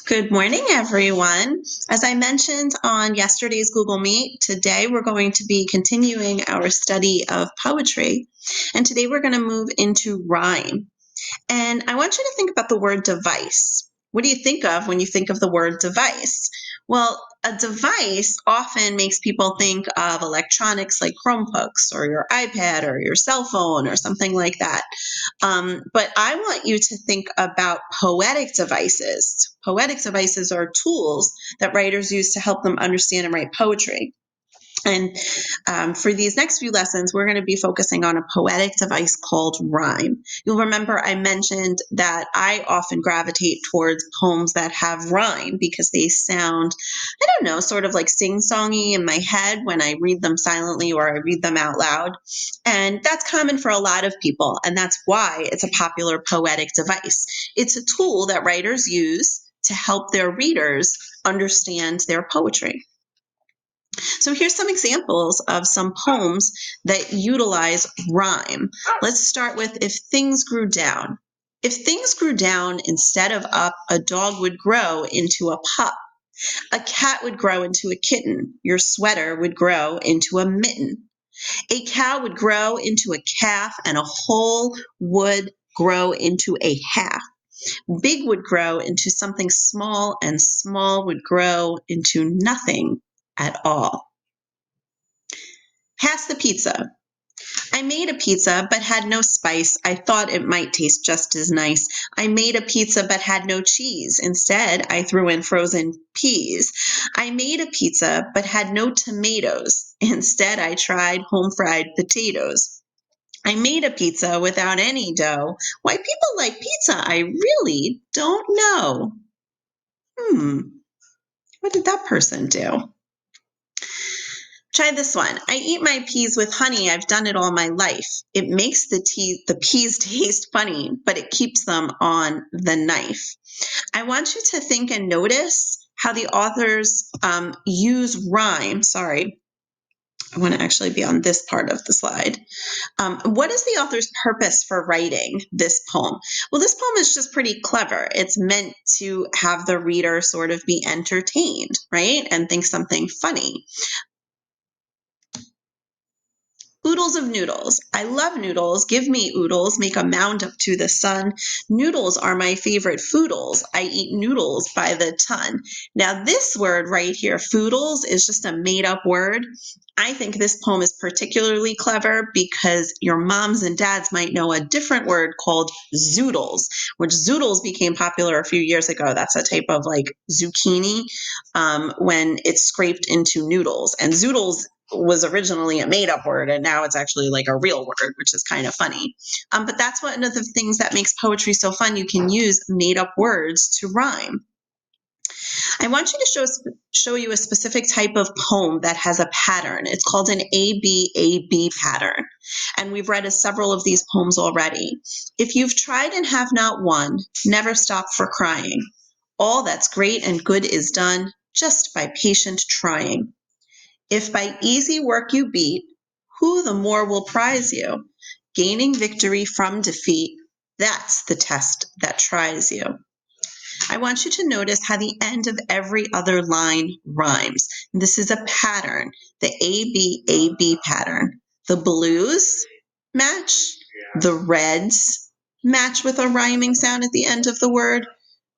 Good morning, everyone. As I mentioned on yesterday's Google Meet, today we're going to be continuing our study of poetry. And today we're going to move into rhyme. And I want you to think about the word device. What do you think of when you think of the word device? Well, a device often makes people think of electronics like Chromebooks or your iPad or your cell phone or something like that. But I want you to think about poetic devices. Poetic devices are tools that writers use to help them understand and write poetry. And for these next few lessons, we're going to be focusing on a poetic device called rhyme. You'll remember I mentioned that I often gravitate towards poems that have rhyme because they sound, I don't know, sort of like sing-songy in my head when I read them silently or I read them out loud. And that's common for a lot of people, and that's why it's a popular poetic device. It's a tool that writers use to help their readers understand their poetry. So here's some examples of some poems that utilize rhyme. Let's start with If Things Grew Down. If things grew down instead of up, a dog would grow into a pup. A cat would grow into a kitten. Your sweater would grow into a mitten. A cow would grow into a calf, and a whole would grow into a half. Big would grow into something small, and small would grow into nothing at all. Pass the pizza. I made a pizza but had no spice. I thought it might taste just as nice. I made a pizza but had no cheese. Instead, I threw in frozen peas. I made a pizza but had no tomatoes. Instead, I tried home fried potatoes. I made a pizza without any dough. Why people like pizza, I really don't know. What did that person do? Try this one. I eat my peas with honey. I've done it all my life. It makes the peas taste funny, but it keeps them on the knife. I want you to think and notice how the authors use rhyme. Sorry, I want to actually be on this part of the slide. What is the author's purpose for writing this poem? Well, this poem is just pretty clever. It's meant to have the reader sort of be entertained, right? And think something funny. Oodles of noodles. I love noodles. Give me oodles. Make a mound up to the sun. Noodles are my favorite foodles. I eat noodles by the ton. Now, this word right here, foodles, is just a made up word. I think this poem is particularly clever because your moms and dads might know a different word called zoodles, which zoodles became popular a few years ago. That's a type of like zucchini when it's scraped into noodles. And zoodles was originally a made-up word, and now it's actually like a real word, which is kind of funny. But that's one of the things that makes poetry so fun. You can use made-up words to rhyme. I want you to show you a specific type of poem that has a pattern. It's called an A-B-A-B pattern. And we've read several of these poems already. If you've tried and have not won, never stop for crying. All that's great and good is done just by patient trying. If by easy work you beat, who the more will prize you? Gaining victory from defeat, that's the test that tries you. I want you to notice how the end of every other line rhymes. This is a pattern, the A-B-A-B pattern. The blues match, the reds match with a rhyming sound at the end of the word.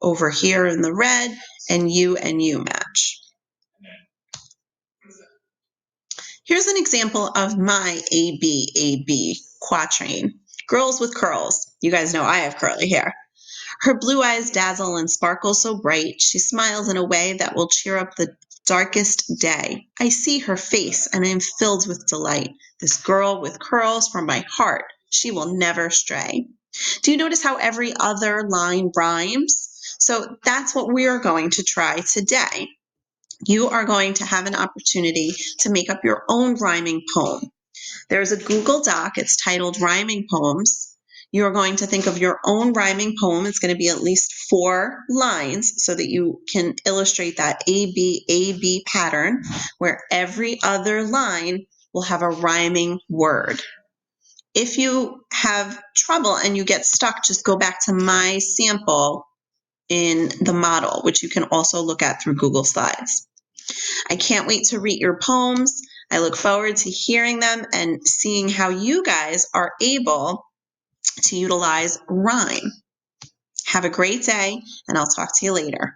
Over here in the red, and you match. Here's an example of my A-B-A-B quatrain. Girls with curls. You guys know I have curly hair. Her blue eyes dazzle and sparkle so bright. She smiles in a way that will cheer up the darkest day. I see her face and I am filled with delight. This girl with curls from my heart, she will never stray. Do you notice how every other line rhymes? So that's what we're going to try today. You are going to have an opportunity to make up your own rhyming poem. There's a Google Doc. It's titled Rhyming Poems. You are going to think of your own rhyming poem. It's going to be at least 4 lines so that you can illustrate that A-B-A-B pattern where every other line will have a rhyming word. If you have trouble and you get stuck, just go back to my sample in the model, which you can also look at through Google Slides. I can't wait to read your poems. I look forward to hearing them and seeing how you guys are able to utilize rhyme. Have a great day, and I'll talk to you later.